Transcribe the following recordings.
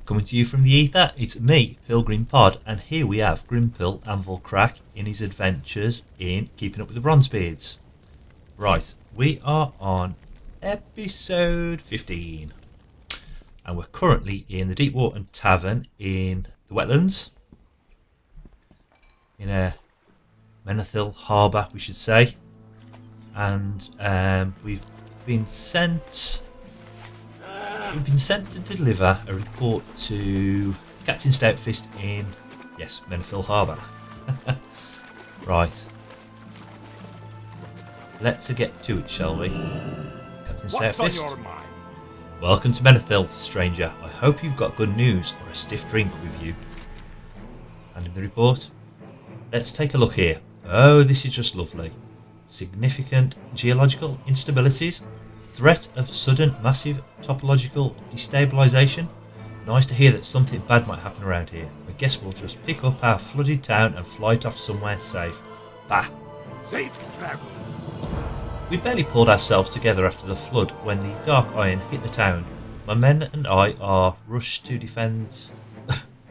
Coming to you from the ether, it's me, Pilgrim Pod, and here we have Grimpil Anvilcrack in his adventures in Keeping Up with the Bronzebeards. Right, we are on episode 15, and we're currently in the Deepwater Tavern in the wetlands, in a Menethil Harbor, we should say, and we've been sent to deliver a report to Captain Stoutfist in, yes, Menethil Harbor. Right. Let's get to it, shall we? Captain Stoutfist. Welcome to Menethil, stranger. I hope you've got good news or a stiff drink with you. Hand him the report. Let's take a look here. Oh, this is just lovely. Significant geological instabilities. Threat of sudden massive topological destabilisation. Nice to hear that something bad might happen around here. I guess we'll just pick up our flooded town and fly it off somewhere safe. Bah! Safe travel. We barely pulled ourselves together after the flood when the dark iron hit the town. My men and I all rushed to defend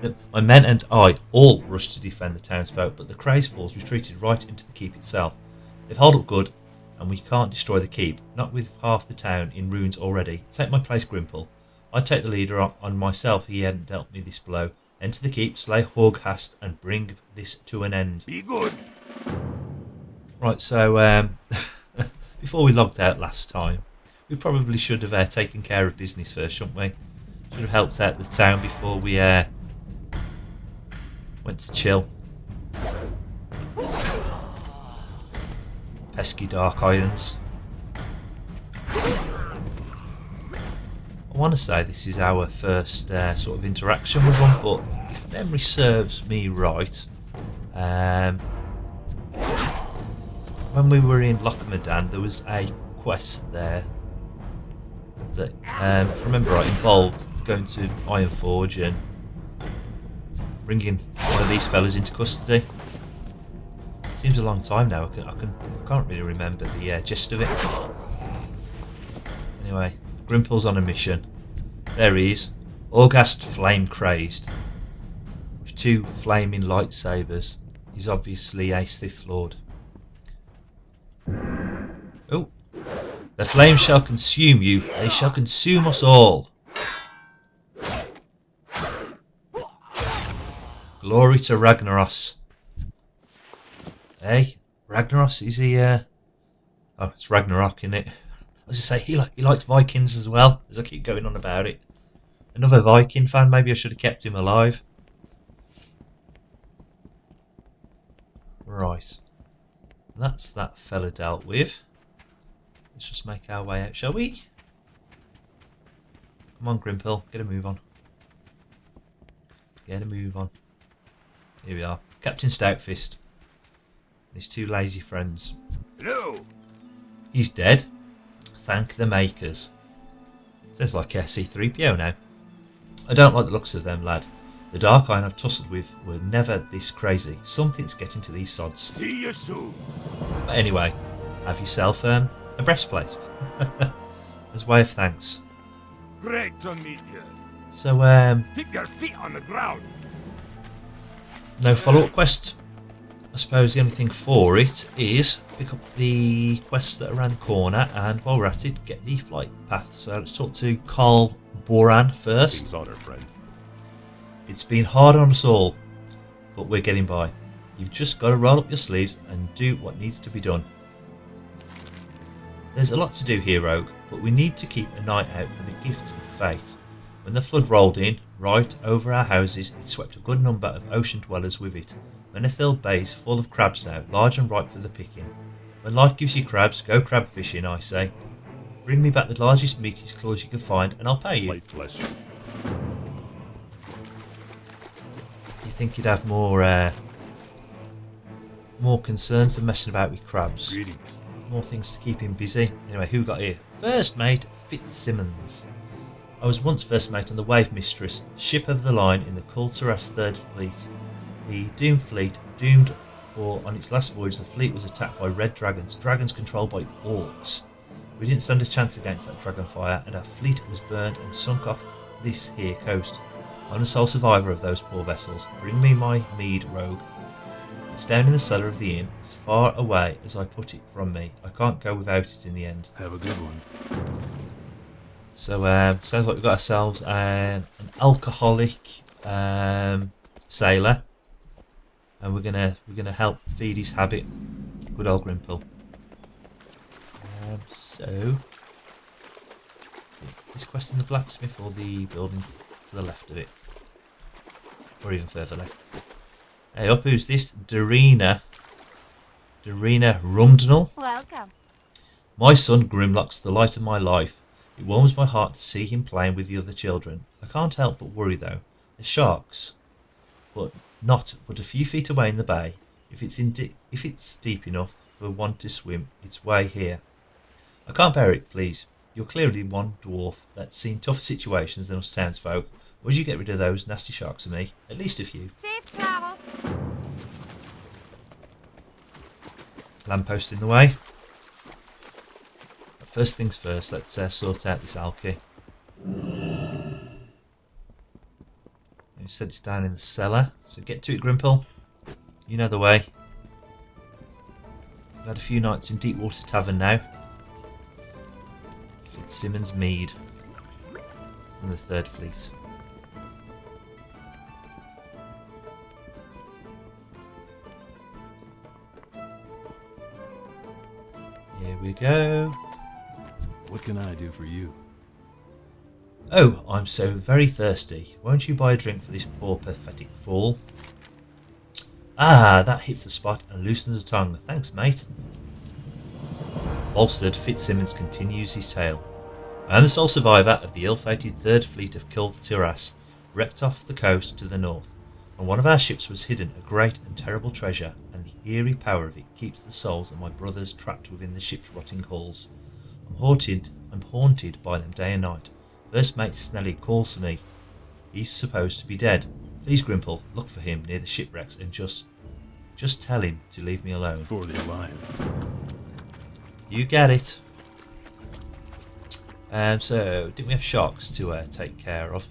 the townsfolk, but the crazed fools retreated right into the keep itself. They've held up good, and we can't destroy the keep, not with half the town in ruins already. Take my place, Grimpil. I'd take the leader on myself if he hadn't dealt me this blow. Enter the keep, slay Horghast, and bring this to an end. Be good. Right, so before we logged out last time, we probably should have taken care of business first, shouldn't we? Should have helped out the town before we went to chill. Pesky dark irons. I want to say this is our first sort of interaction with one, but if memory serves me right, when we were in Lochmadan, there was a quest there that, if I remember right, involved going to Ironforge and bringing one of these fellas into custody. Seems a long time now. I can't really remember the gist of it. Anyway, Grimpil's on a mission. There he is, Horghast flame crazed, with 2 flaming lightsabers. He's obviously a Sith Lord. Oh, the flames shall consume you. They shall consume us all. Glory to Ragnaros. Hey, Ragnaros, is he, oh, it's Ragnarok, isn't it? I was just say, he likes Vikings as well, as I keep going on about it. Another Viking fan, maybe I should have kept him alive. Right. That's that fella dealt with. Let's just make our way out, shall we? Come on, Grimpil, get a move on. Get a move on. Here we are. Captain Stoutfist. His 2 lazy friends. Hello. He's dead. Thank the makers. Sounds like C3PO now. I don't like the looks of them, lad. The dark iron I've tussled with were never this crazy. Something's getting to these sods. See you soon. But anyway, have yourself a breastplate. As a way of thanks. Great to meet you. So, keep your feet on the ground. No follow-up quest. I suppose the only thing for it is pick up the quests that are around the corner, and while we're at it, get the flight path. So let's talk to Carl Boran first. King's honor, friend. It's been hard on us all, but we're getting by. You've just got to roll up your sleeves and do what needs to be done. There's a lot to do here, Rogue, but we need to keep an eye out for the gifts of fate. When the flood rolled in, right over our houses, it swept a good number of ocean dwellers with it. Menethil Bay's full of crabs now, large and ripe for the picking. When life gives you crabs, go crab fishing, I say. Bring me back the largest meaty claws you can find, and I'll pay you. Light bless you. You think you'd have more concerns than messing about with crabs? Greetings. More things to keep him busy. Anyway, who got here? First mate Fitzsimmons. I was once first mate on the Wave Mistress, ship of the line in the Kulturas Third Fleet. The doomed fleet, doomed for on its last voyage, the fleet was attacked by red dragons, dragons controlled by orcs. We didn't stand a chance against that dragon fire, and our fleet was burned and sunk off this here coast. I'm the sole survivor of those poor vessels. Bring me my mead, rogue. It's down in the cellar of the inn, as far away as I put it from me. I can't go without it in the end. Have a good one. So, sounds like we've got ourselves an alcoholic sailor, and we're gonna help feed his habit. Good old Grimpil. So, is quest in the blacksmith or the building to the left of it, or even further left? Hey up, who's this? Darina Rumdnell. Welcome. My son Grimlock's the light of my life. It warms my heart to see him playing with the other children. I can't help but worry though. There's sharks, but a few feet away in the bay. If it's deep enough for one to swim, it's way here. I can't bear it, please. You're clearly one dwarf that's seen tougher situations than us townsfolk. Would you get rid of those nasty sharks for me? At least a few. Safe travels. Lamppost in the way. But first things first, let's sort out this alky. You said it's down in the cellar, so get to it, Grimpil. You know the way. We've had a few nights in Deepwater Tavern now. Fitzsimmons Mead from the 3rd Fleet. Here we go. What can I do for you? Oh, I'm so very thirsty. Won't you buy a drink for this poor pathetic fool? Ah, that hits the spot and loosens the tongue. Thanks, mate. Bolstered, Fitzsimmons continues his tale. I am the sole survivor of the ill-fated 3rd Fleet of Killed Tiras, wrecked off the coast to the north. On one of our ships was hidden a great and terrible treasure, and the eerie power of it keeps the souls of my brothers trapped within the ship's rotting hulls. I'm haunted by them day and night. First mate Snelly calls for me. He's supposed to be dead. Please, Grimpil, look for him near the shipwrecks and just tell him to leave me alone. For the Alliance. You get it. So, didn't we have sharks to take care of?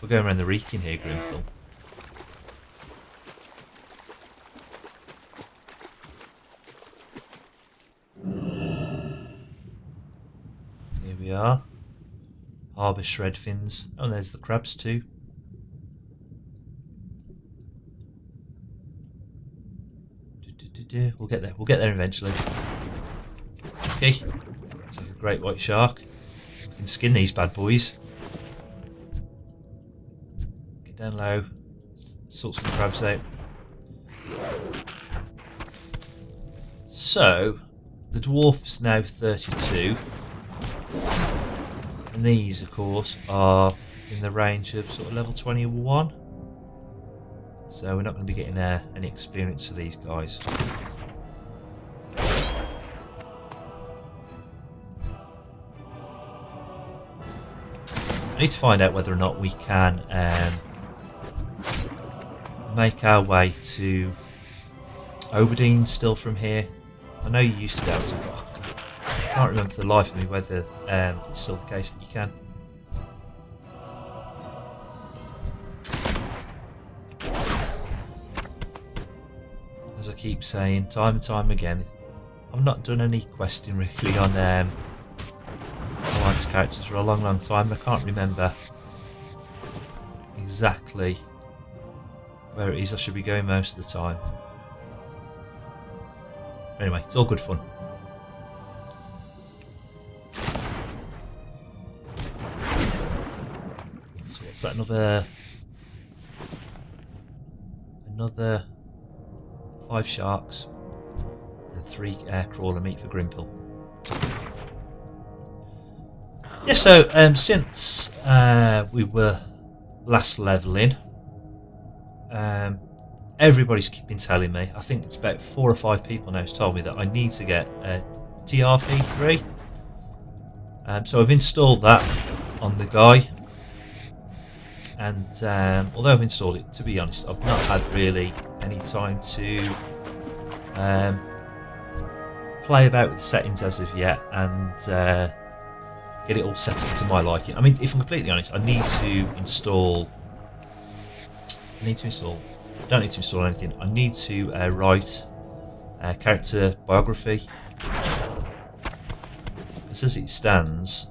We're going around the reek in here, Grimpil. Here we are. Harbour shredfins. Oh, and there's the crabs too. We'll get there. We'll get there eventually. Okay. It's like a great white shark. We can skin these bad boys. Get down low. Sort some crabs out. So, the dwarf's now 32. And these, of course, are in the range of sort of level 21. So we're not going to be getting any experience for these guys. I need to find out whether or not we can make our way to Oberdeen still from here. I know you used to be able to, but I can't remember for the life of me whether it's still the case that you can. As I keep saying, time and time again, I've not done any questing really on Alliance characters for a long, long time. I can't remember exactly where it is I should be going most of the time. Anyway, it's all good fun. So what's that? Another 5 sharks and 3 crawler meat for Grimpil. Yeah, so since we were last leveling, everybody's been telling me, I think it's about 4 or 5 people now has told me that I need to get a TRP3. So I've installed that on the guy, and although I've installed it, to be honest, I've not had really any time to play about with the settings as of yet and get it all set up to my liking. I mean, if I'm completely honest, I need to install. I don't need to install anything. I need to write a character biography. As it stands,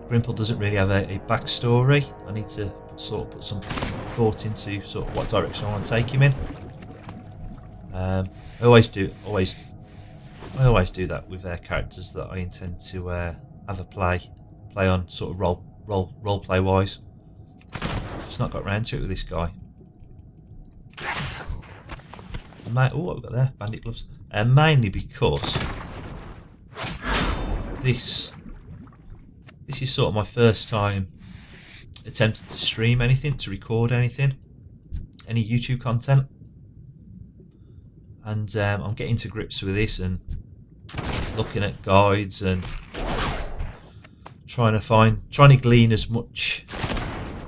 Grimpil doesn't really have a backstory. I need to sort of put some thought into sort of what direction I want to take him in. I always do that with characters that I intend to have a play on, sort of role play wise. Just not got round to it with this guy. Oh, what have we got there? Bandit gloves. Mainly because this is sort of my first time attempting to stream anything, to record anything, any YouTube content, and I'm getting to grips with this and looking at guides and trying to glean as much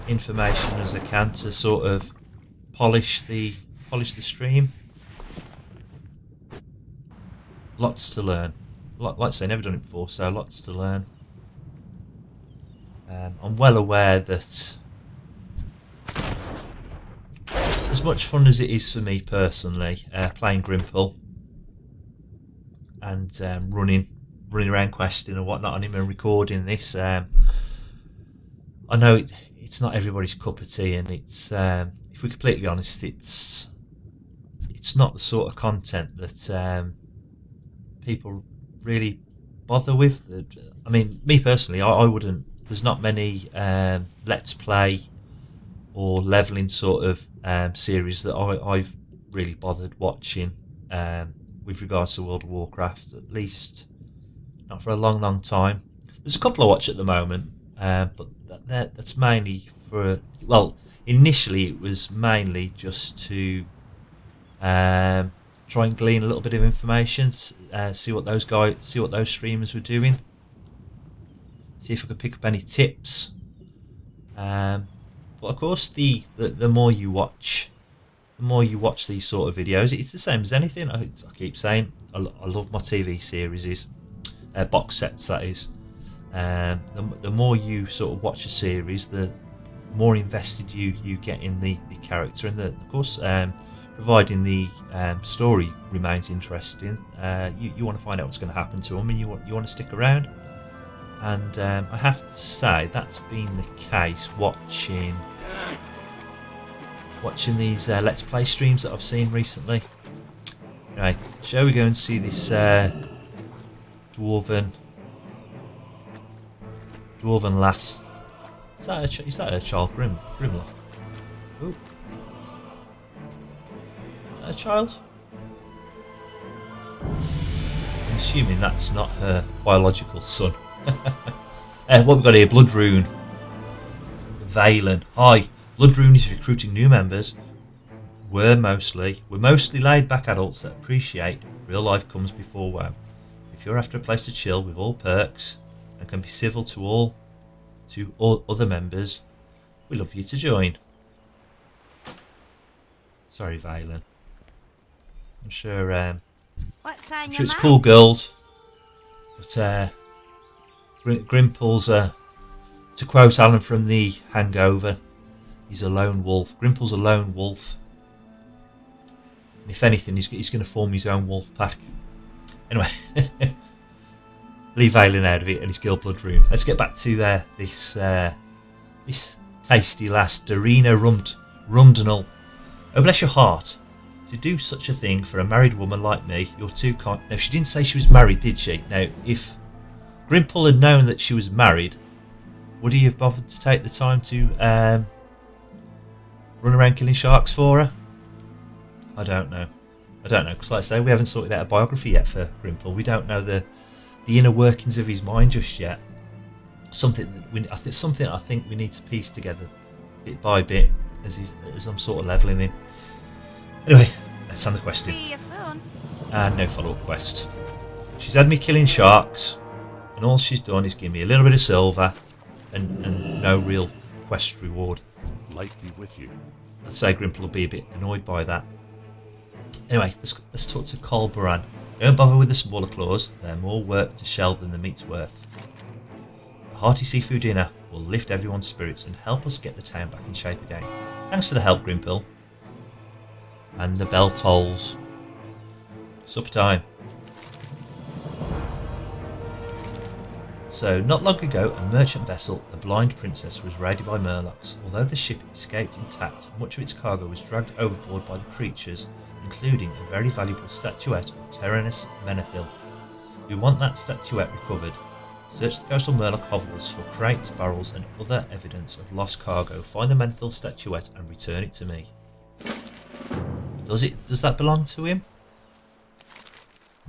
information as I can to sort of polish the stream. Lots to learn. Like I say, never done it before, so lots to learn. I'm well aware that as much fun as it is for me personally, playing Grimpil and running around questing and whatnot on him and recording this, I know it's not everybody's cup of tea, and it's if we're completely honest, it's not the sort of content that people really bother with. I mean, me personally, I wouldn't. There's not many Let's Play or leveling sort of series that I've really bothered watching with regards to World of Warcraft, at least not for a long time. There's a couple I watch at the moment, but that's mainly for, well, initially it was mainly just to try and glean a little bit of information, see what those streamers were doing, see if I could pick up any tips. But of course, the more you watch these sort of videos, it's the same as anything. I keep saying I love my TV series, box sets, that is. The more you sort of watch a series, the more invested you get in the character, and of course, providing the story remains interesting, you want to find out what's going to happen to them, and you want to stick around. And I have to say that's been the case watching these Let's Play streams that I've seen recently. Anyway, shall we go and see this dwarven lass? Is that her child, Grimlock? Ooh. Is that a child? I'm assuming that's not her biological son. What we've got here, Blood Rune. Valen. Hi. Blood Rune is recruiting new members. We're mostly laid back adults that appreciate real life comes before WoW. If you're after a place to chill with all perks and can be civil to all other members, we'd love you to join. Sorry, Valen. I'm sure it's cool girls, but Grimpil's to quote Alan from The Hangover, he's a lone wolf. Grimpil's a lone wolf, and if anything, he's going to form his own wolf pack. Anyway, leave Valen out of it and his girl Blood Rune. Let's get back to this tasty lass, Darina Rumdnell. Oh, bless your heart. To do such a thing for a married woman like me, you're too kind. Now, she didn't say she was married, did she? Now, if Grimpil had known that she was married, would he have bothered to take the time to run around killing sharks for her? I don't know, because like I say, we haven't sorted out a biography yet for Grimpil. We don't know the inner workings of his mind just yet. Something I think we need to piece together bit by bit as I'm sort of leveling him. Anyway, let's end the question. And no follow-up quest. She's had me killing sharks, and all she's done is give me a little bit of silver and no real quest reward. Light be with you. I'd say Grimpil will be a bit annoyed by that. Anyway, let's talk to Colbaran. Don't bother with the smaller claws, they're more work to shell than the meat's worth. A hearty seafood dinner will lift everyone's spirits and help us get the town back in shape again. Thanks for the help, Grimpil. And the bell tolls. Supper time. So, not long ago, a merchant vessel, the Blind Princess, was raided by Murlocs. Although the ship escaped intact, much of its cargo was dragged overboard by the creatures, including a very valuable statuette of Tyrannus Menethil. We want that statuette recovered. Search the coastal Murloc hovels for crates, barrels, and other evidence of lost cargo. Find the Menethil statuette and return it to me. Does that belong to him?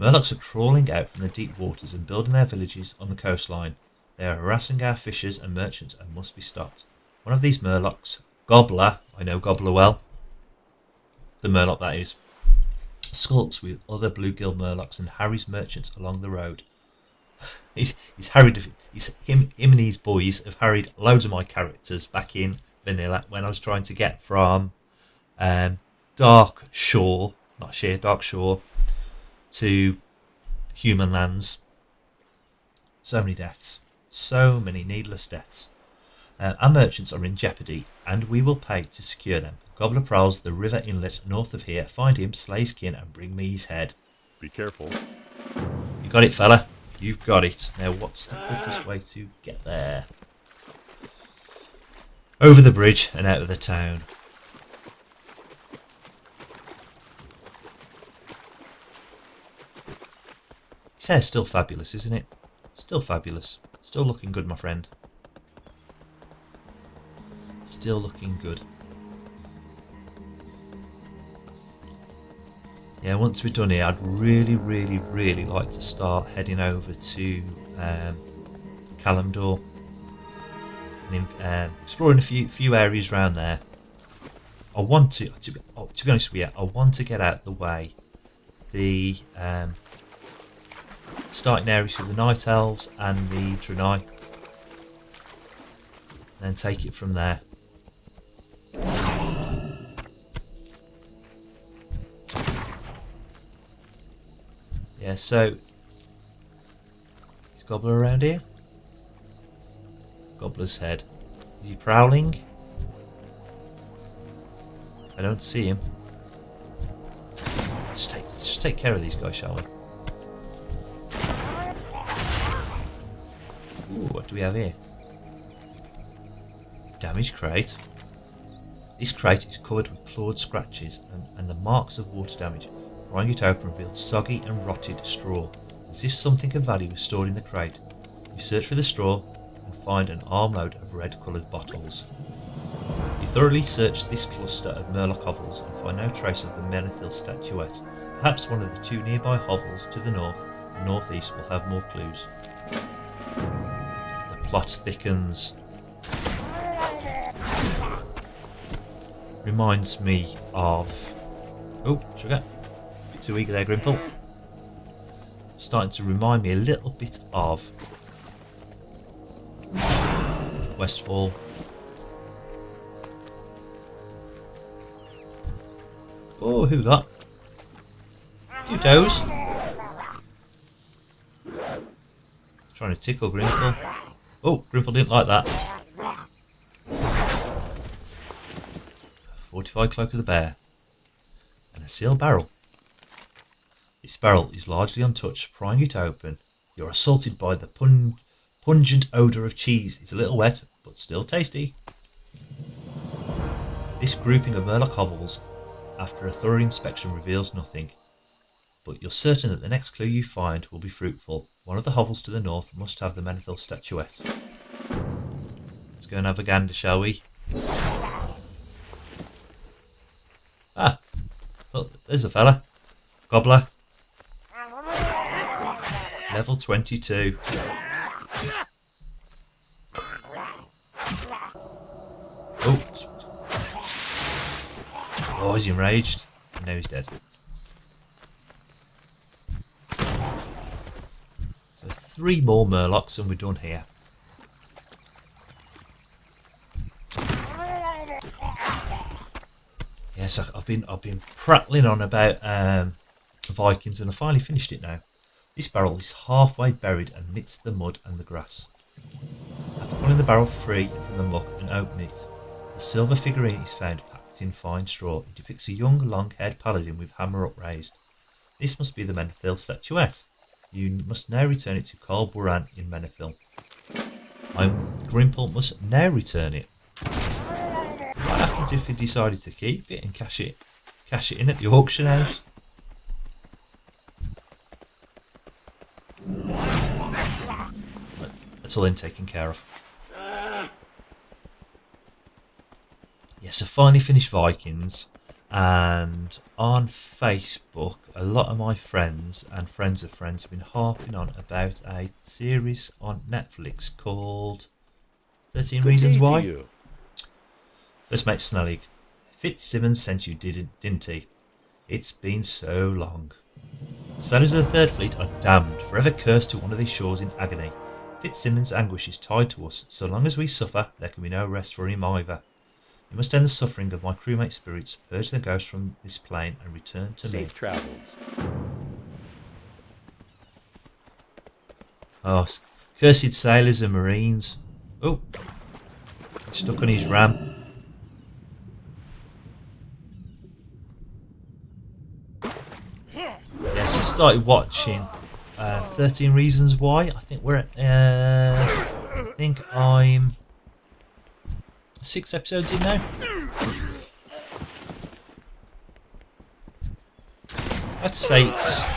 Murlocs are crawling out from the deep waters and building their villages on the coastline. They are harassing our fishers and merchants and must be stopped. One of these Murlocs, Gobbler, I know Gobbler well, the Murloc that is, skulks with other bluegill Murlocs and harries merchants along the road. He's him and his boys have harried loads of my characters back in vanilla when I was trying to get from Dark Shore to human lands. So many deaths. So many needless deaths. Our merchants are in jeopardy, and we will pay to secure them. Gobbler prowls the river inlet north of here. Find him, slay his kin, and bring me his head. Be careful. You got it, fella. You've got it. Now, what's the quickest way to get there? Over the bridge and out of the town. His hair's still fabulous, isn't it? Still fabulous. Still looking good, my friend. Still looking good. Yeah, once we're done here, I'd really like to start heading over to Kalimdor and exploring a few areas around there. I want to be honest with you, I want to get out the way the starting areas for the Night Elves and the Draenei, and then take it from there. Yeah, so is Gobbler around here? Gobbler's head. Is he prowling? I don't see him. Just take care of these guys, shall we? Ooh, what do we have here? Damaged crate. This crate is covered with clawed scratches and the marks of water damage. Prying it open reveals soggy and rotted straw, as if something of value was stored in the crate. You search for the straw and find an armload of red-coloured bottles. You thoroughly search this cluster of Murloc hovels and find no trace of the Menethil statuette. Perhaps one of the two nearby hovels to the north and northeast will have more clues. The plot thickens. Reminds me of... Oh, sugar. Too eager there, Grimpil. Starting to remind me a little bit of Westfall. Oh, who we got? Two toes. Trying to tickle Grimpil. Oh, Grimpil didn't like that. Fortified cloak of the bear. And a sealed barrel. This barrel is largely untouched. Prying it open, you're assaulted by the pungent odour of cheese. It's a little wet, but still tasty. This grouping of Murloc hovels, after a thorough inspection, reveals nothing. But you're certain that the next clue you find will be fruitful. One of the hovels to the north must have the Menethil statuette. Let's go and have a gander, shall we? Ah! Look, there's a fella. Gobbler. Level 22. Oh, he's enraged. And now he's dead. So 3 more Murlocs and we're done here. Yes, I've been prattling on about Vikings, and I finally finished it now. This barrel is halfway buried amidst the mud and the grass. After pulling the barrel free from the muck and opening it, a silver figurine is found packed in fine straw. It depicts a young, long-haired paladin with hammer upraised. This must be the Menethil statuette. You must now return it to Carl Buran in Menethil. Grimpil must now return it. What happens if he decided to keep it and cash it in at the auction house? That's all him taken care of. Yes, I finally finished Vikings, and on Facebook a lot of my friends and friends of friends have been harping on about a series on Netflix called 13 Reasons Why. First mate Snellig. Fitzsimmons sent you, didn't he? It's been so long. Sailors of the Third Fleet are damned, forever cursed to wander these shores in agony. Fitzsimmons' anguish is tied to us. So long as we suffer, there can be no rest for him either. You must end the suffering of my crewmate spirits, purge the ghosts from this plane, and return to me. Safe travels. Oh, cursed sailors and marines. Oh, he's stuck on his ram. Yes, I started watching 13 Reasons Why. I think we're at. I think I'm 6 episodes in now. I have to say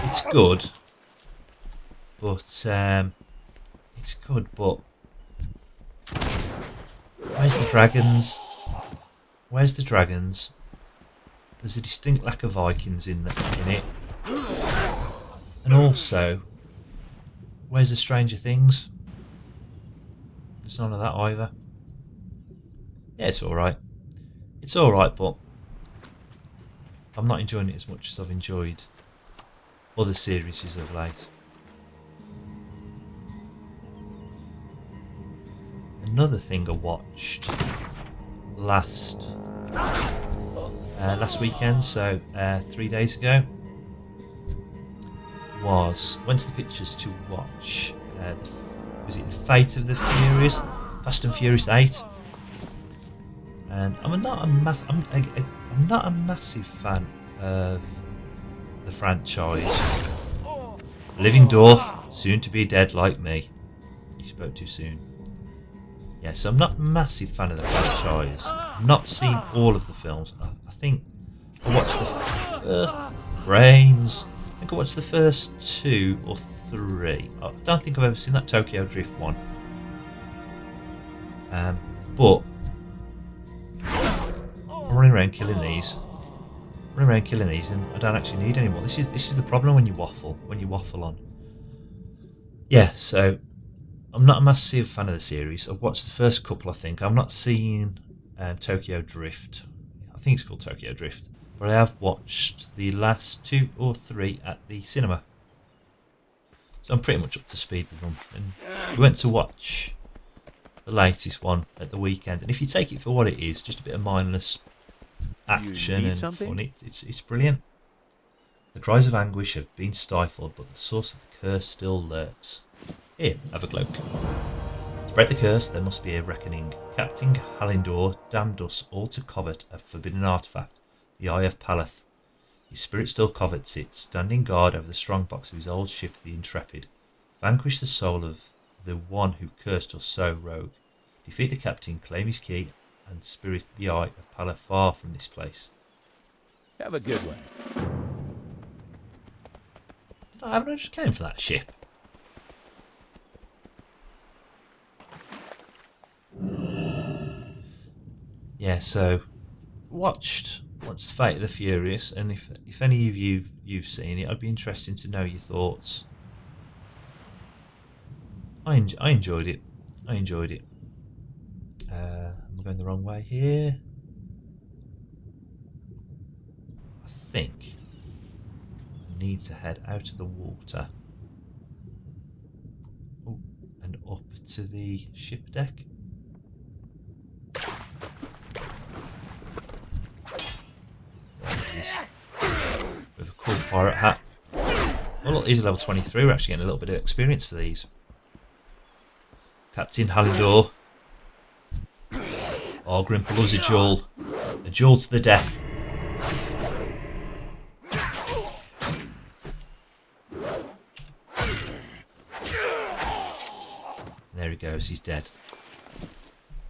it's good, but where's the dragons? Where's the dragons? There's a distinct lack of Vikings in it. And also, where's the Stranger Things? There's none of that either. Yeah, it's alright. It's alright, but I'm not enjoying it as much as I've enjoyed other series of late. Another thing I watched last weekend, so 3 days ago, went to the pictures to watch was it Fate of the Furious, Fast and Furious 8, and I'm not a massive fan of the franchise. Living dwarf, soon to be dead like me. You spoke too soon. Yes, I'm not a massive fan of the franchise. I've not seen all of the films. I think I watched the Brains. I think I watched the first 2 or 3. I don't think I've ever seen that Tokyo Drift one. But I'm running around killing these. And I don't actually need any more. This is the problem when you waffle on. Yeah, so I'm not a massive fan of the series. I've watched the first couple, I think. I've not seen Tokyo Drift. I think it's called Tokyo Drift. But I have watched the last 2 or 3 at the cinema. So I'm pretty much up to speed with them. And we went to watch the latest one at the weekend. And if you take it for what it is, just a bit of mindless action and fun, it's brilliant. The cries of anguish have been stifled, but the source of the curse still lurks. Here, have a cloak. To break the curse, there must be a reckoning. Captain Halindor damned us all to covet a forbidden artifact, the Eye of Paleth. His spirit still covets it, standing guard over the strongbox of his old ship, the Intrepid. Vanquish the soul of the one who cursed us so, rogue. Defeat the captain, claim his key, and spirit the Eye of Paleth far from this place. Have a good one. I haven't just came for that ship. Yeah, so watched Fate of the Furious, and if any of you've seen it, I'd be interested to know your thoughts. I enjoyed it. I'm going the wrong way here. I think I need to head out of the water. Oh, and up to the ship deck. Marines with a cool pirate hat. Oh look, these are level 23. We're actually getting a little bit of experience for these. Captain Halidor. Oh, Grimpil loves a duel. A duel to the death. There he goes, he's dead.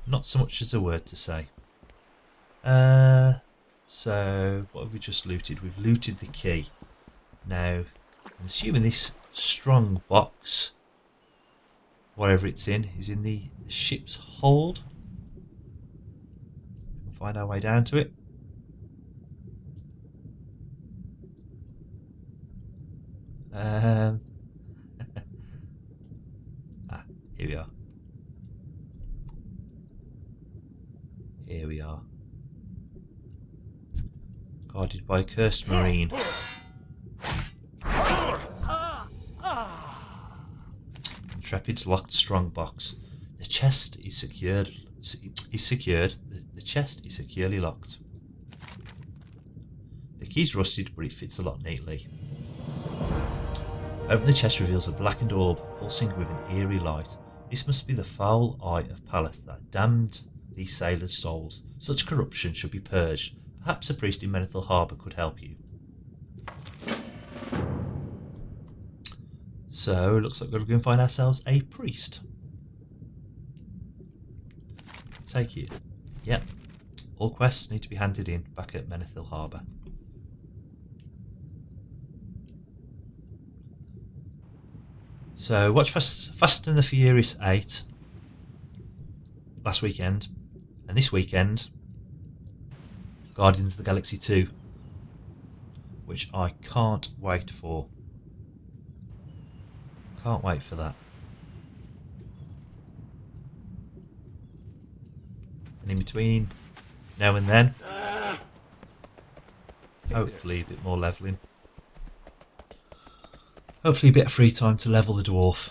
Not so much as a word to say. So, what have we just looted? We've looted the key. Now, I'm assuming this strong box, whatever it's in, is in the ship's hold. We'll find our way down to it. Here we are. Here we are. Guarded by a cursed marine. Intrepid's locked strong box. The chest is secured. The chest is securely locked. The key's rusted, but it fits a lot neatly. Open the chest reveals a blackened orb pulsing with an eerie light. This must be the foul eye of Paleth that damned these sailors' souls. Such corruption should be purged. Perhaps a priest in Menethil Harbor could help you. So, looks like we're going to go and find ourselves a priest. Take it. Yep. All quests need to be handed in back at Menethil Harbor. So, watch Fast and the Furious 8 last weekend, and this weekend, Guardians of the Galaxy 2, which I can't wait for. Can't wait for that. And in between now and then, hopefully a bit more levelling. Hopefully a bit of free time to level the dwarf.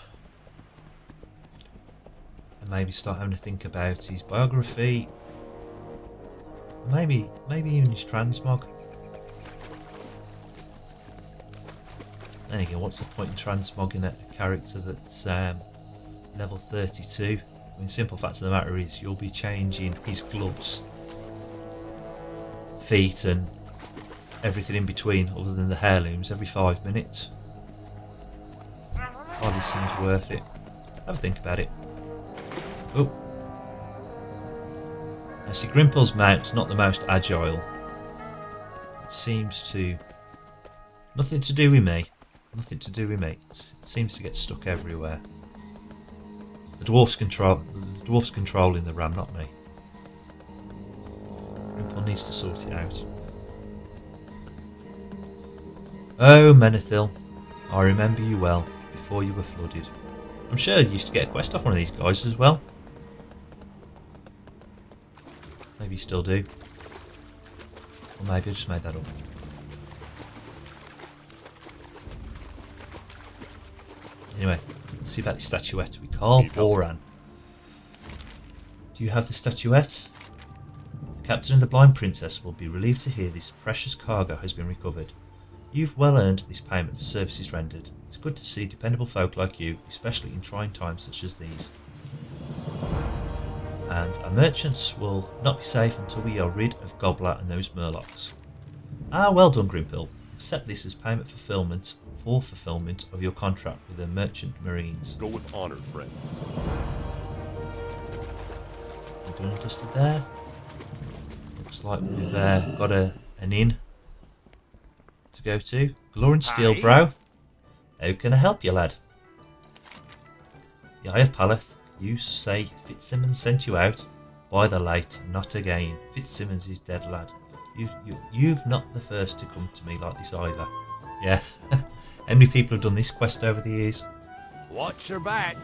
And maybe start having to think about his biography. Maybe even his transmog. Then again, what's the point in transmogging a character that's level 32? I mean, the simple fact of the matter is you'll be changing his gloves, feet and everything in between other than the heirlooms every 5 minutes. Hardly seems worth it. Have a think about it. Oh. Now see, Grimpil's mount's not the most agile. It seems to... Nothing to do with me. Nothing to do with me. It seems to get stuck everywhere. The dwarf's controlling the ram, not me. Grimpil needs to sort it out. Oh, Menethil, I remember you well. Before you were flooded. I'm sure you used to get a quest off one of these guys as well. Maybe you still do. Or maybe I just made that up. Anyway, let's see about the statuette we call Boran. Do you have the statuette? The captain and the blind princess will be relieved to hear this precious cargo has been recovered. You've well earned this payment for services rendered. It's good to see dependable folk like you, especially in trying times such as these. And our merchants will not be safe until we are rid of Gobbler and those Murlocs. Ah, well done, Grimpil. Accept this as payment for fulfillment of your contract with the merchant marines. Go with honor, friend. We're done and dusted there. Looks like we've got an inn to go to. Glorin Steelbrow. How can I help you, lad? The Eye of Paleth. You say Fitzsimmons sent you out? By the light, not again. Fitzsimmons is dead, lad. You've not the first to come to me like this either. Yeah. How many people have done this quest over the years? Watch your back.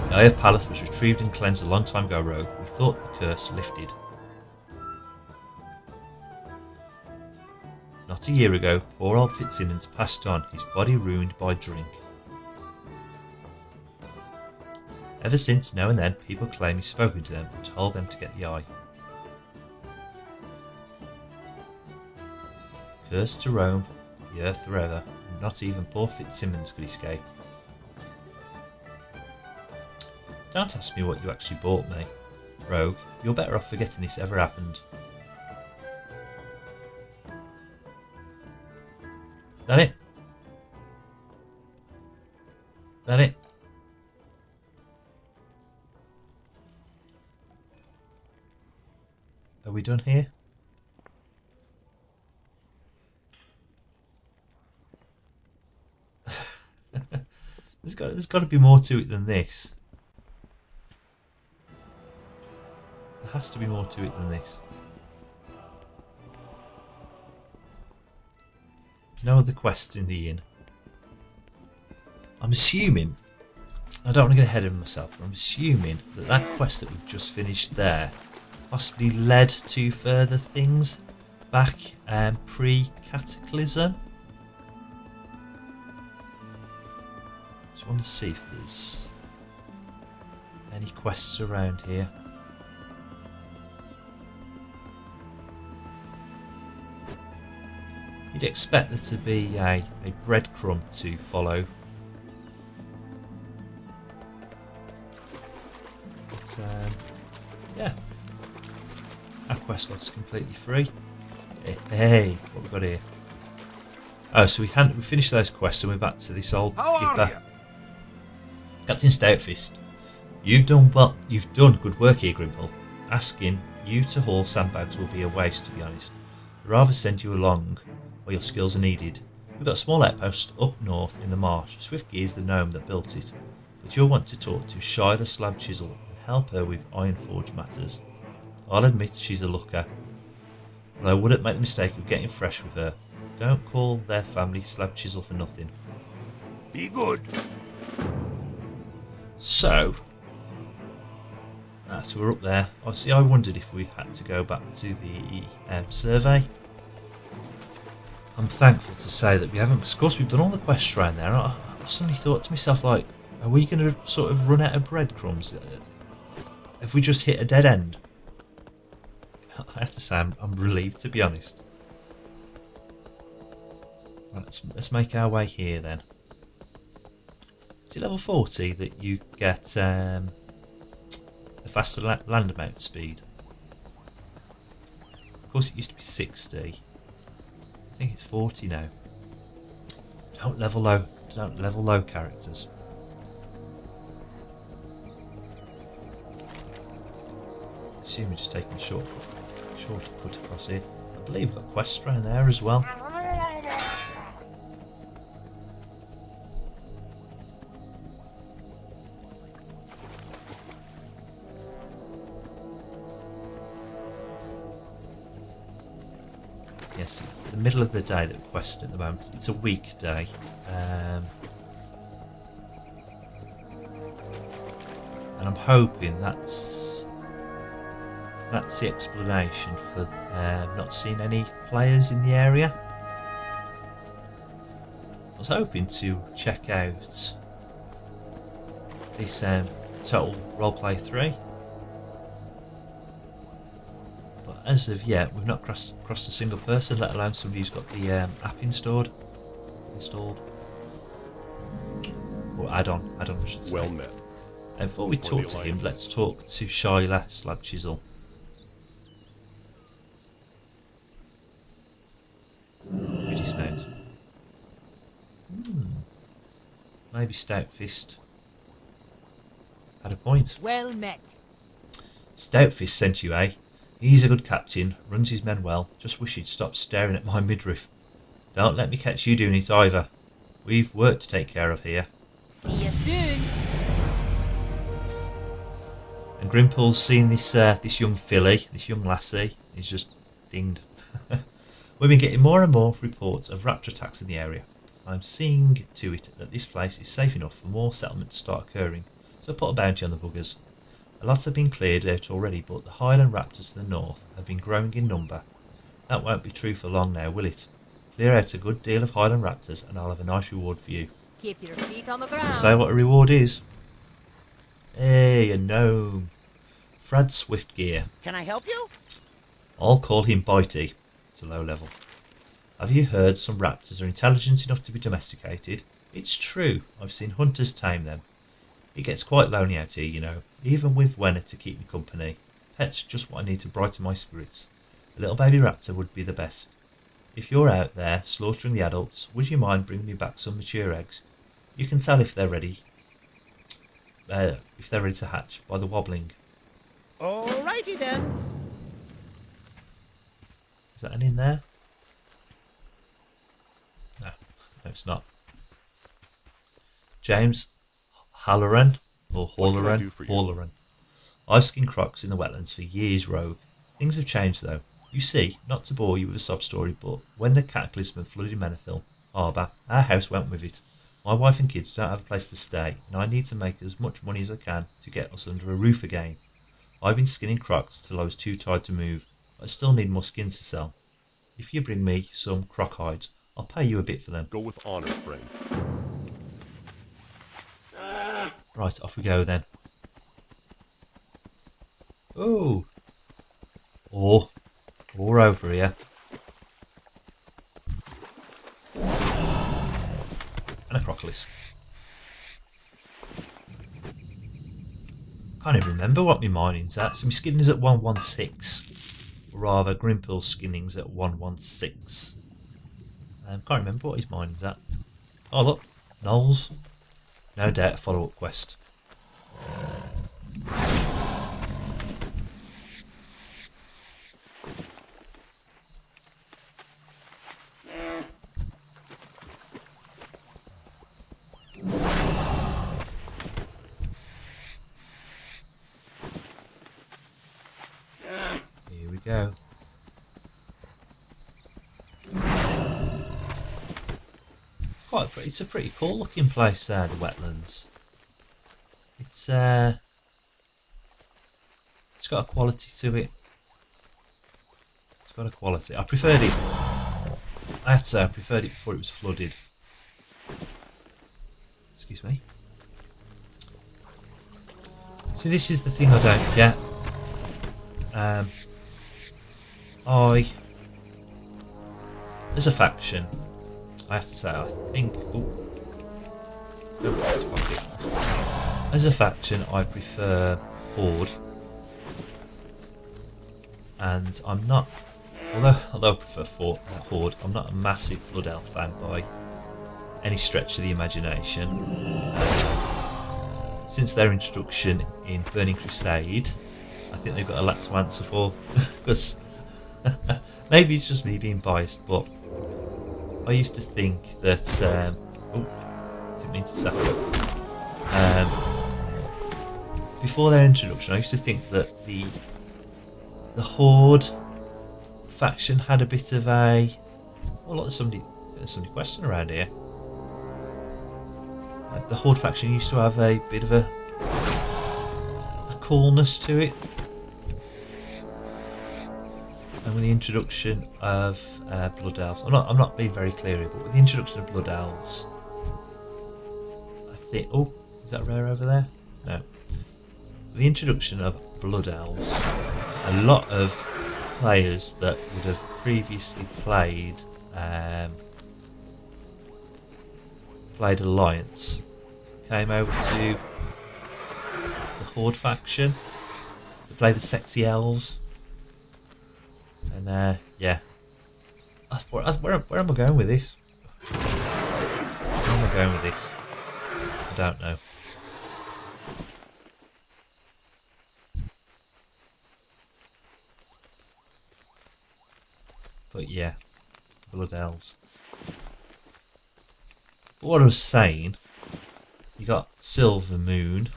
The Eye of Paleth was retrieved and cleansed a long time ago, Rogue. We thought the curse lifted. Not a year ago, poor old Fitzsimmons passed on, his body ruined by drink. Ever since, now and then, people claim he's spoken to them and told them to get the eye. First to roam the earth forever, and not even poor Fitzsimmons could escape. Don't ask me what you actually bought me, Rogue. You're better off forgetting this ever happened. That it? That it? Are we done here? There's got to be more to it than this. There has to be more to it than this. There's no other quests in the inn. I'm assuming, I don't want to get ahead of myself, but I'm assuming that that quest that we've just finished there possibly led to further things back pre-Cataclysm. Just want to see if there's any quests around here. You'd expect there to be a breadcrumb to follow. But yeah, our quest log's completely free. Hey, what have we got here? Oh, so we finished those quests and we're back to this old gipper. Captain Stoutfist, you've done good work here, Grimpil. Asking you to haul sandbags will be a waste, to be honest. I'd rather send you along where your skills are needed. We've got a small outpost up north in the marsh. Swiftgear's the gnome that built it, but you'll want to talk to Shy the Slab Chisel and help her with Ironforge matters. I'll admit she's a looker, but I wouldn't make the mistake of getting fresh with her. Don't call their family Slab Chisel for nothing. Be good. So we're up there. Obviously, I wondered if we had to go back to the survey. I'm thankful to say that we haven't, because of course we've done all the quests around there. I suddenly thought to myself, like, are we going to sort of run out of breadcrumbs? Have we just hit a dead end? I have to say, I'm relieved, to be honest. Right, let's make our way here then. Is it level 40 that you get a faster land mount speed? Of course, it used to be 60. I think it's 40 now. Don't level low characters. Assume we're just taking a shortcut across here. I believe we've got quests around there as well. Yes, it's the middle of the day that quest at the moment. It's a weekday. And I'm hoping that's the explanation for not seeing any players in the area. I was hoping to check out this Total Roleplay 3. But as of yet, we've not crossed a single person, let alone somebody who's got the app installed. Or add-on I should say. Well met. And before we talk to him, let's talk to Shyla Slab Chisel. We dismount. Maybe Stoutfist had a point. Well met. Stoutfist sent you, eh? He's a good captain, runs his men well, just wish he'd stop staring at my midriff. Don't let me catch you doing it either. We've work to take care of here. See you soon. And Grimpil's seen this young filly, this young lassie. He's just dinged. We've been getting more and more reports of raptor attacks in the area. I'm seeing to it that this place is safe enough for more settlement to start occurring, so put a bounty on the buggers. A lot have been cleared out already, but the Highland raptors to the north have been growing in number. That won't be true for long now, will it? Clear out a good deal of Highland raptors and I'll have a nice reward for you. Keep your feet on the ground. Doesn't say what a reward is. Hey, a gnome. Frad Swiftgear. Can I help you? I'll call him Bitey. It's a low level. Have you heard some raptors are intelligent enough to be domesticated? It's true. I've seen hunters tame them. It gets quite lonely out here, you know, even with Wenner to keep me company. Pets just what I need to brighten my spirits. A little baby raptor would be the best. If you're out there slaughtering the adults, would you mind bringing me back some mature eggs? You can tell if they're ready. If they're ready to hatch by the wobbling. Alrighty then. Is that an in there? No, it's not. James Halloran or Halloran. I've skinned crocs in the wetlands for years, Rogue. Things have changed though. You see, not to bore you with a sob story, but when the cataclysm flooded Menethil Harbor, our house went with it. My wife and kids don't have a place to stay, and I need to make as much money as I can to get us under a roof again. I've been skinning crocs till I was too tired to move, but I still need more skins to sell. If you bring me some croc hides, I'll pay you a bit for them. Go with honor, friend. Right, off we go then. Ooh! Or over here. And a crocolisk. Can't even remember what my mining's at. So my skinning's at 116. Or rather, Grimpil's skinning's at 116. Can't remember what his mining's at. Oh look, Knowles. No doubt a follow-up quest. Here we go. It's a pretty cool looking place there, the wetlands. It's got a quality to it. It's got a quality. I preferred it. I have to say I preferred it before it was flooded. Excuse me. So this is the thing I don't get. As a faction, I have to say, I think. As a faction, I prefer Horde, and I'm not. Although I prefer Horde, I'm not a massive Blood Elf fan by any stretch of the imagination. Since their introduction in Burning Crusade, I think they've got a lot to answer for. Because maybe it's just me being biased, but I used to think that. Didn't mean to say. Before their introduction, I used to think that the Horde faction had a bit of a. Well, there's somebody questioning around here. The Horde faction used to have a bit of a coolness to it. And with the introduction of Blood Elves, I'm not being very clear here, but with the introduction of Blood Elves, I think. Oh, is that rare over there? No. With the introduction of Blood Elves, a lot of players that would have previously played Alliance came over to the Horde faction to play the sexy elves. And yeah, where am I going with this? Where am I going with this? I don't know. But yeah, Blood Elves. But what I was saying, you got Silver Moon,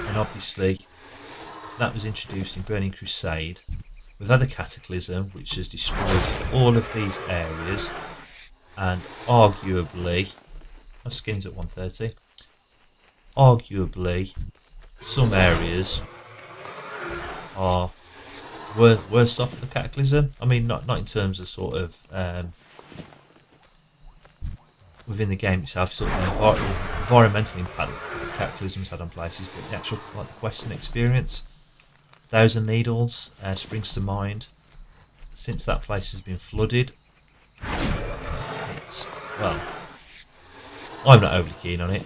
and obviously that was introduced in Burning Crusade. We've had the Cataclysm, which has destroyed all of these areas, and arguably, my skin's at 130. Arguably, some areas are worse off the Cataclysm. I mean, not in terms of sort of within the game itself, sort of the environmental impact that Cataclysm's had on places, but the actual the questing experience. Thousand Needles springs to mind. since that place has been flooded, it's, well, I'm not overly keen on it.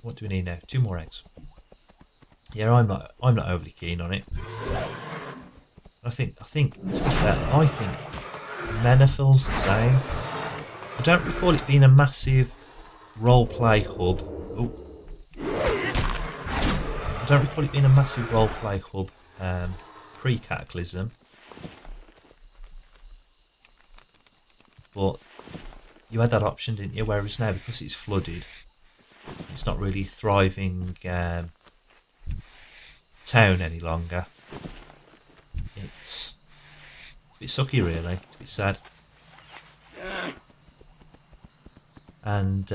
What do we need now? 2 more eggs. Yeah, I'm not overly keen on it. I think to be fair, I think Menethil's the same. I don't recall it being a massive roleplay hub. Ooh. I don't recall it being a massive roleplay hub pre-Cataclysm. But you had that option, didn't you? Whereas now, because it's flooded, it's not really a thriving town any longer. It's a bit sucky, really. It's a bit sad. And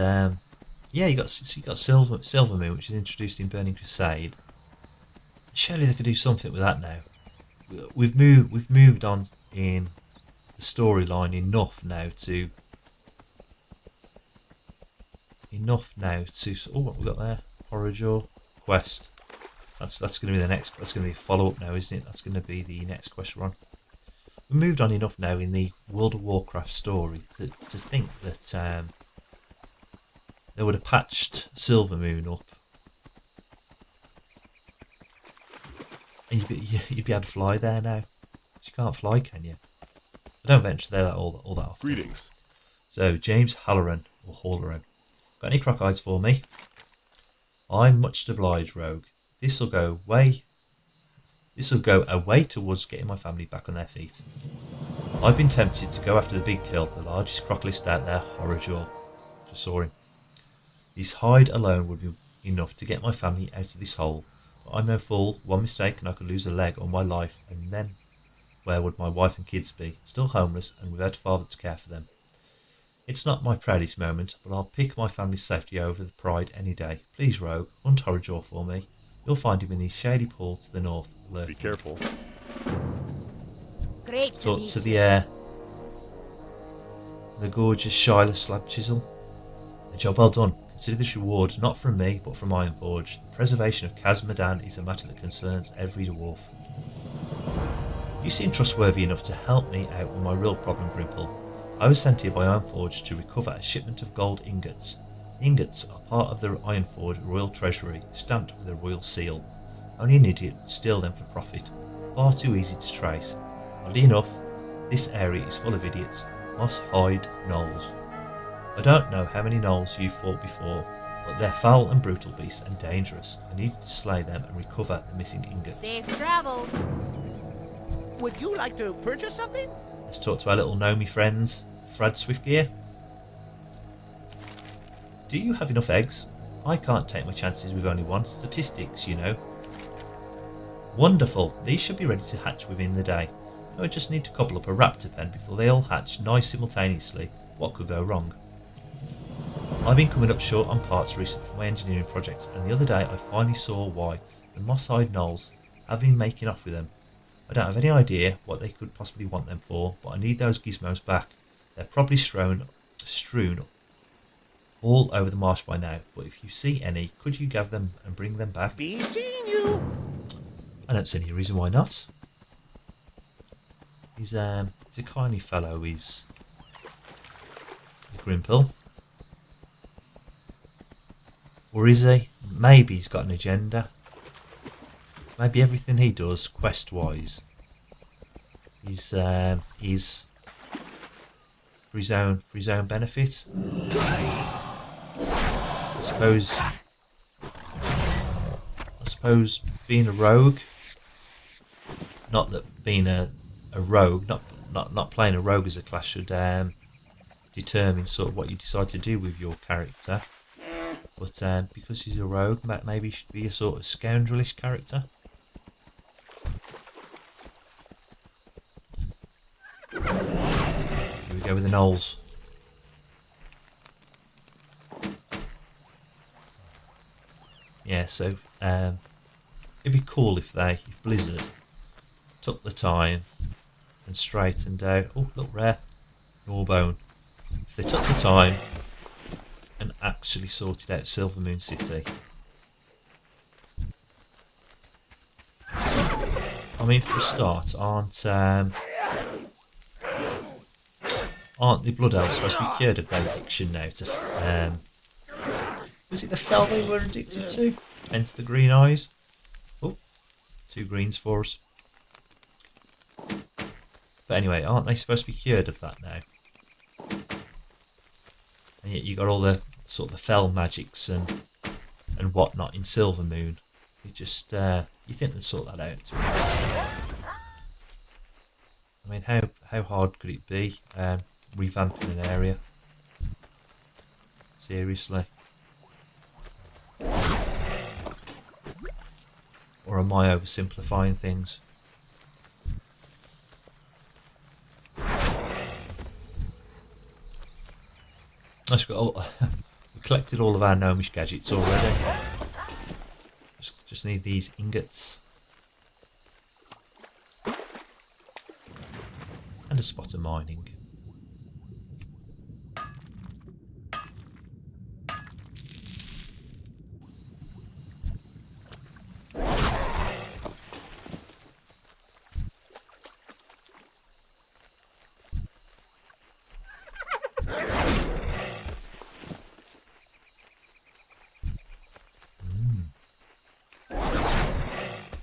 yeah, you got Silvermoon, which is introduced in Burning Crusade. Surely they could do something with that now. We've moved on in the storyline enough now to. Oh, what we got there? Horror quest. That's going to be the next. That's going to be a follow up now, isn't it? That's going to be the next quest we're on. We moved on enough now in the World of Warcraft story to think that they would have patched Silvermoon up, and you'd be able to fly there now. But you can't fly, can you? I don't venture there all that often. Greetings. So James Halloran or Halloran, got any croc eyes for me? I'm much obliged, Rogue. This'll go a way towards getting my family back on their feet. I've been tempted to go after the big kill, the largest croclist out there, Horrorjaw. Just saw him. His hide alone would be enough to get my family out of this hole. But I'm no fool. One mistake and I could lose a leg or my life, and then where would my wife and kids be? Still homeless and without a father to care for them. It's not my proudest moment, but I'll pick my family's safety over the pride any day. Please, Rogue, hunt Horrorjaw for me. You'll find him in his shady pool to the north. Be careful. Great Thought to the gorgeous Shyla slab chisel. A job well done. Consider this reward not from me, but from Ironforge. The preservation of Khazad-Dûm is a matter that concerns every dwarf. You seem trustworthy enough to help me out with my real problem, Grimpil. I was sent here by Ironforge to recover a shipment of gold ingots. The ingots are part of the Ironforge royal treasury, stamped with a royal seal. Only an idiot would steal them for profit. Far too easy to trace. Oddly enough, this area is full of idiots. Moss hide gnolls. I don't know how many gnolls you've fought before, but they're foul and brutal beasts and dangerous. I need to slay them and recover the missing ingots. Safe travels. Would you like to purchase something? Let's talk to our little gnomey friends, Frad Swiftgear. Do you have enough eggs? I can't take my chances with only one. Statistics, you know. Wonderful. These should be ready to hatch within the day. I just need to couple up a raptor pen before they all hatch nice simultaneously. What could go wrong? I've been coming up short on parts recently for my engineering projects, and the other day I finally saw why. The moss-eyed gnolls have been making off with them. I don't have any idea what they could possibly want them for, but I need those gizmos back. They're probably strewn all over the marsh by now, but if you see any, could you gather them and bring them back? Be seeing you. I don't see any reason why not. He's a kindly fellow, he's Grimpil. Or is he? Maybe he's got an agenda. Maybe everything he does, quest-wise, is for his own benefit. I suppose being a rogue, not that being a rogue, not playing a rogue as a class should determine sort of what you decide to do with your character. But because he's a rogue, maybe he should be a sort of scoundrelish character. Here we go with the gnolls. Yeah, so it'd be cool if Blizzard took the time and straightened out. Oh, look, rare. Gnawbone. If they took the time and actually sorted out Silvermoon City. I mean, for a start, aren't the blood elves supposed to be cured of their addiction now to was it the fell they were addicted to? Hence the green eyes. Oh, 2 greens for us. But anyway, aren't they supposed to be cured of that now? And yet you got all the sort of the fell magics and whatnot in Silver Moon. You just you think they'd sort that out. I mean, how hard could it be revamping an area? Seriously. Or am I oversimplifying things? Nice, we collected all of our gnomish gadgets already. Just need these ingots. And a spot of mining.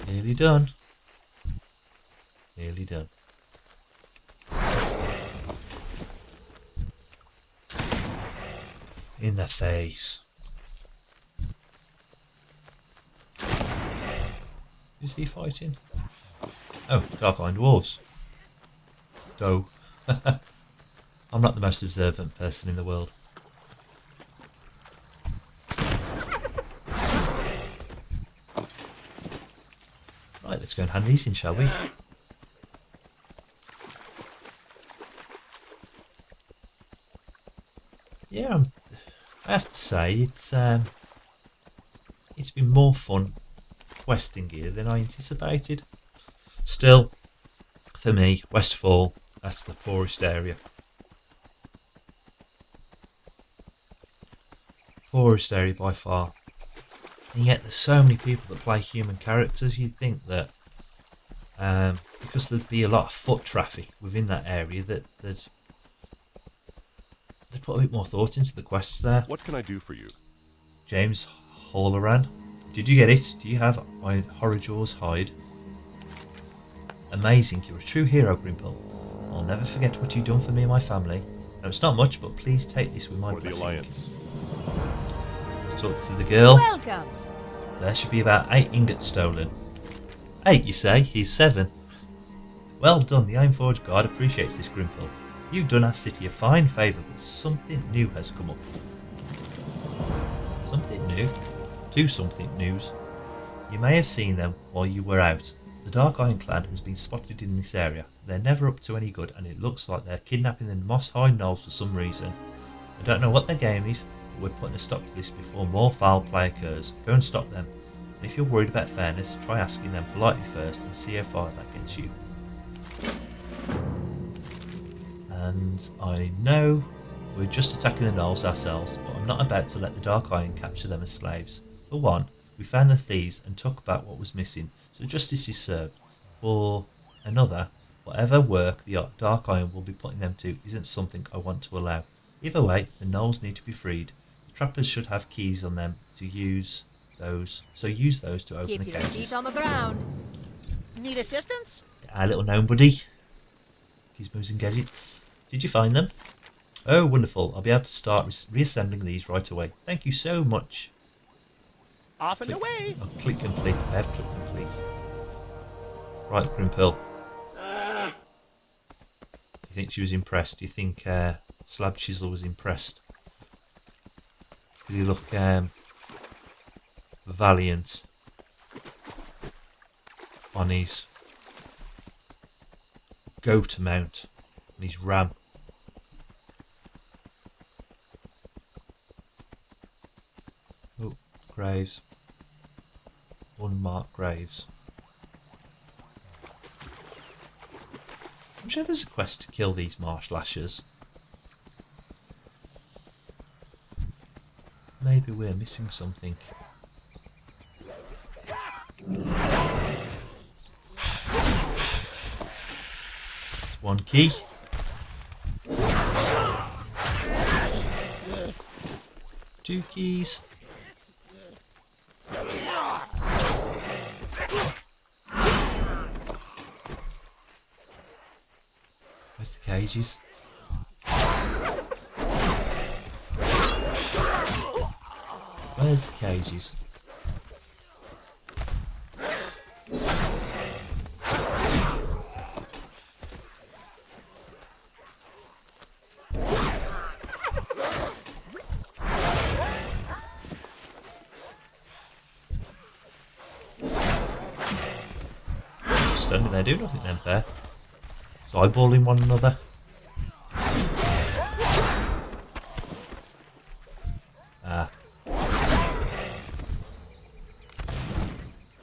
Nearly done. Nearly done. In the face. Who's he fighting? Oh, Dark Iron Dwarves. Doe. I'm not the most observant person in the world. Right, let's go and hand these in, shall we? Yeah, I have to say it's been more fun questing here than I anticipated. Still, for me, Westfall, that's the poorest area. Poorest area by far. And yet there's so many people that play human characters, you'd think that because there'd be a lot of foot traffic within that area that they'd put a bit more thought into the quests there. What can I do for you? James Halloran. Did you get it? Do you have Iron Horridor's hide? Amazing, you're a true hero, Grimpil. I'll never forget what you've done for me and my family. Now, it's not much, but please take this with my For the blessing. Alliance. Let's talk to the girl. Welcome. There should be about 8 ingots stolen. 8, you say? He's 7. Well done, the Ironforge Guard appreciates this, Grimpil. You've done our city a fine favour, but something new has come up. Something new? 2 something news. You may have seen them while you were out. The Dark Iron Clan has been spotted in this area. They're never up to any good, and it looks like they're kidnapping the Moss High Knolls for some reason. I don't know what their game is, but we're putting a stop to this before more foul play occurs. Go and stop them. And if you're worried about fairness, try asking them politely first and see how far that gets you. And I know we're just attacking the Knolls ourselves, but I'm not about to let the Dark Iron capture them as slaves. For one, we found the thieves and took back what was missing, so justice is served. For another, whatever work the Dark Iron will be putting them to isn't something I want to allow. Either way, the Knolls need to be freed. The trappers should have keys on them to use those, so use those to open Keep the your cages. feet on the ground. Need assistance? Our little gnome buddy. Gizmos and gadgets. Did you find them? Oh, wonderful. I'll be able to start reassembling these right away. Thank you so much. Off and away. Oh, click complete. I have click complete. Right, Grimpil. You think she was impressed? Do you think Slab Chisel was impressed? Did he look valiant on his goat mount and his ram? Oh, graves. Unmarked graves. I'm sure there's a quest to kill these marsh lashers. Maybe we're missing something. 1 key. Two keys. Where's the cages? Where's the cages? Standing there doing nothing then, fair. So eyeballing one another.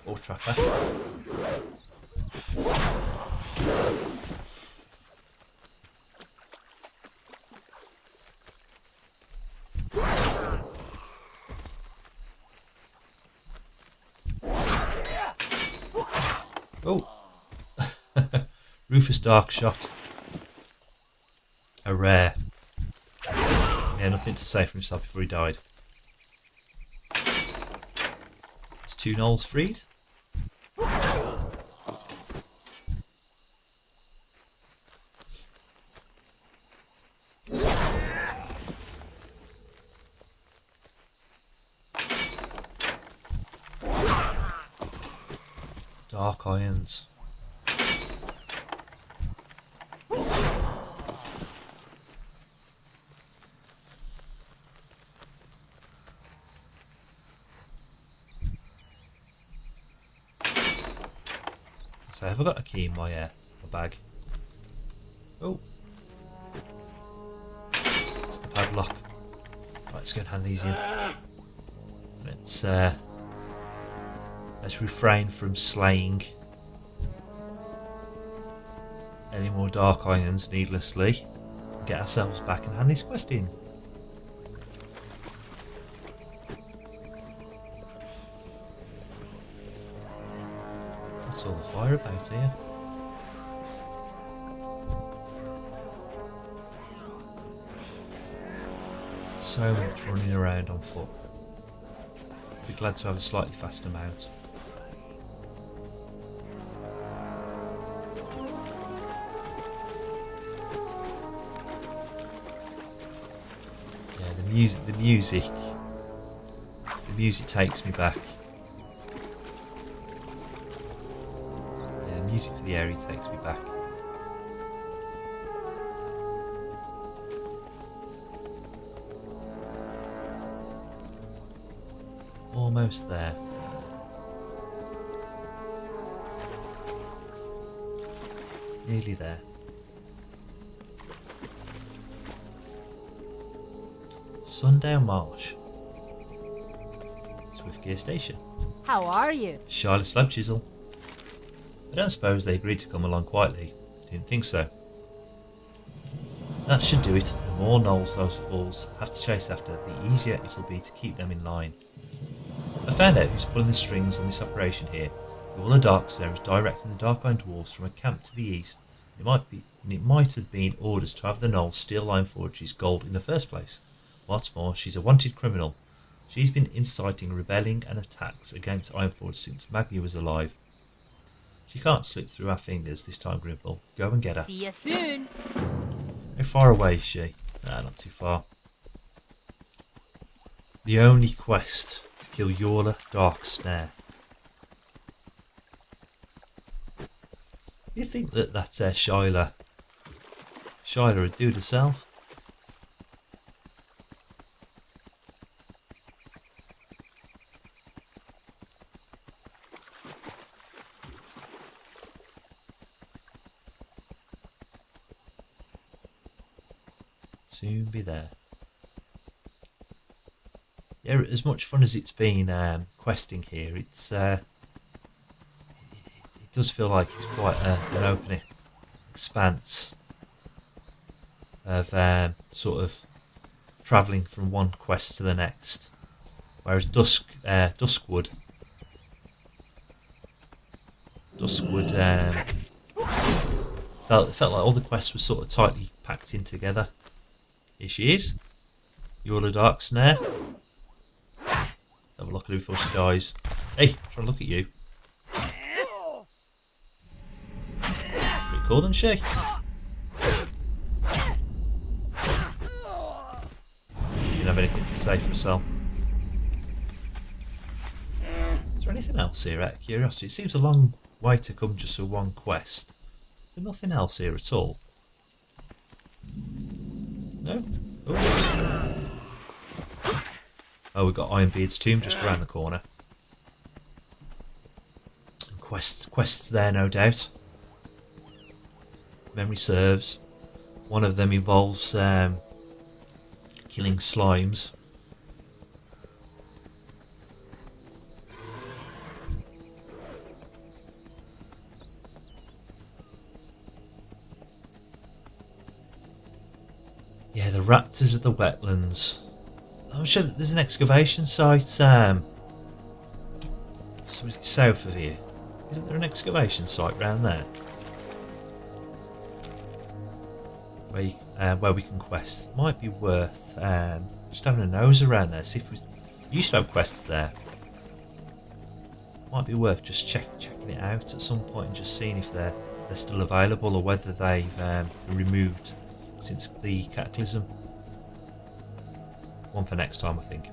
Or trapper. Oh. Rufus Dark Shot. A rare. Yeah, nothing to say for himself before he died. It's 2 gnolls freed. Dark irons. So have I got a key in my bag? Oh, it's the padlock. Right, let's go and hand these in. Let's refrain from slaying any more dark irons needlessly. Get ourselves back and hand this quest in. What's all the fire about here? So much running around on foot. Be glad to have a slightly faster mount. Yeah, the music takes me back. Yeah, the music for the area takes me back. Almost there. Nearly there. Sundown Marsh. Swiftgear Station. How are you? Charlotte Slab Chisel. I don't suppose they agreed to come along quietly. Didn't think so. That should do it. The more gnolls those fools have to chase after, the easier it'll be to keep them in line. I found out who's pulling the strings on this operation here. All the Darkstone is directing the Dark-Iron Dwarfs from a camp to the east. It might have been orders to have the gnolls steal Ironforge's gold in the first place. What's more, she's a wanted criminal. She's been inciting rebelling and attacks against Ironforge since Maggie was alive. She can't slip through our fingers this time, Grimpil. Go and get her. See you soon. How far away is she? Nah, not too far. The only quest to kill Yorla Dark Snare. You think that's Shyla would do it herself? Soon be there. Yeah, as much fun as it's been questing here, it does feel like it's quite an open expanse of sort of travelling from one quest to the next. Whereas Duskwood felt It felt like all the quests were sort of tightly packed in together. Here she is. You're a dark snare. Have a look at her before she dies. Hey, I'm trying to look at you. Pretty cool, isn't she? Didn't have anything to say for herself. Is there anything else here out of curiosity? It seems a long way to come just for one quest. Is there nothing else here at all? No? Oh, we've got Ironbeard's tomb just around the corner. And quests there, no doubt. Memory serves. One of them involves killing slimes. Yeah, the raptors of the wetlands. I'm sure that there's an excavation site south of here. Isn't there an excavation site round there? Where we can quest. Might be worth just having a nose around there. See if we used to have quests there. Might be worth just checking it out at some point and just seeing if they're still available or whether they've been removed since the cataclysm. One for next time, I think.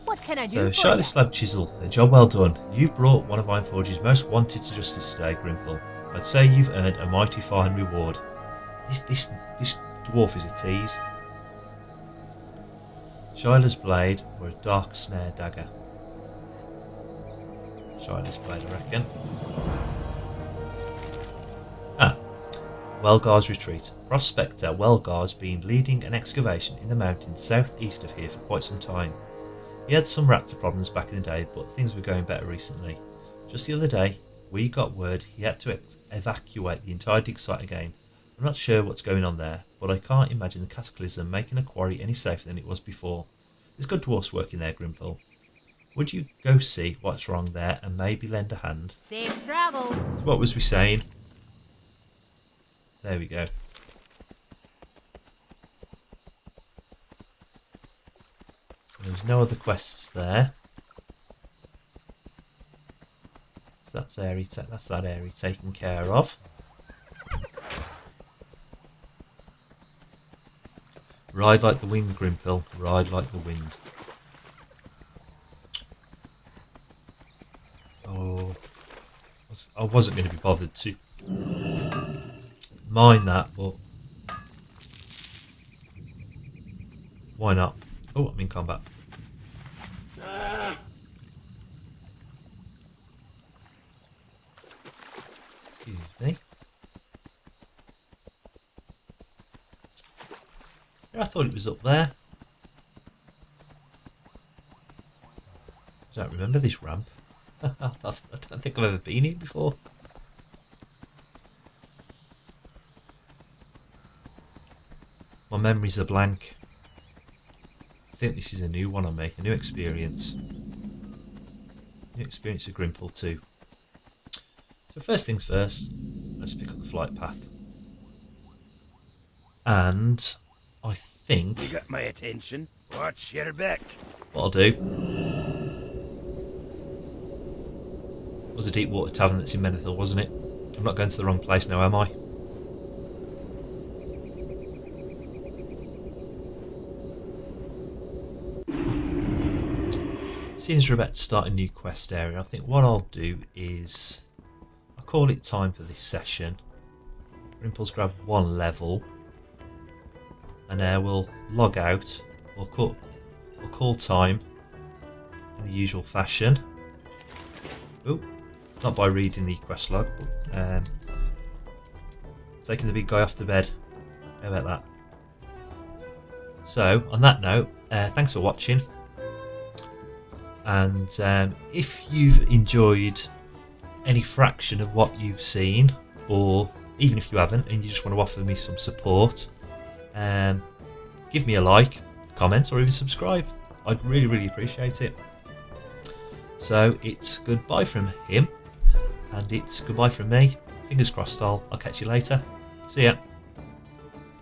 What can I do? So, Shiny Slab Chisel, a job well done. You've brought one of Ironforge's most wanted to justice today, Grimpil. I'd say you've earned a mighty fine reward. This dwarf is a tease. Shila's blade or a dark snare dagger. Shila's blade, I reckon. Welgar's retreat. Prospector Welgar's been leading an excavation in the mountains southeast of here for quite some time. He had some raptor problems back in the day, but things were going better recently. Just the other day, we got word he had to evacuate the entire dig site again. I'm not sure what's going on there, but I can't imagine the cataclysm making a quarry any safer than it was before. There's good dwarfs working there, Grimpil. Would you go see what's wrong there and maybe lend a hand? Safe travels. So what was we saying? There we go. There's no other quests there. So that's that area taken care of. Ride like the wind, Grimpil. Ride like the wind. Oh, I wasn't going to be bothered to mine that, but why not? Oh, I'm in combat. Excuse me. I thought it was up there. I don't remember this ramp. I don't think I've ever been here before. My memories are blank. I think this is a new one on me, a new experience. New experience of Grimpil 2. So first things first, let's pick up the flight path. And I think... You got my attention. Watch your back. What I'll do... It was a deep water tavern that's in Menethil, wasn't it? I'm not going to the wrong place now, am I? Seeing as we're about to start a new quest area, I think what I'll do is I'll call it time for this session. Grimpil's grab one level, and we'll log out. We'll call time in the usual fashion. Oh, not by reading the quest log, but taking the big guy off to bed. How about that? So, on that note, thanks for watching. And if you've enjoyed any fraction of what you've seen, or even if you haven't and you just want to offer me some support, give me a like, comment, or even subscribe. I'd really, really appreciate it. So it's goodbye from him, and it's goodbye from me. Fingers crossed, I'll catch you later. See ya.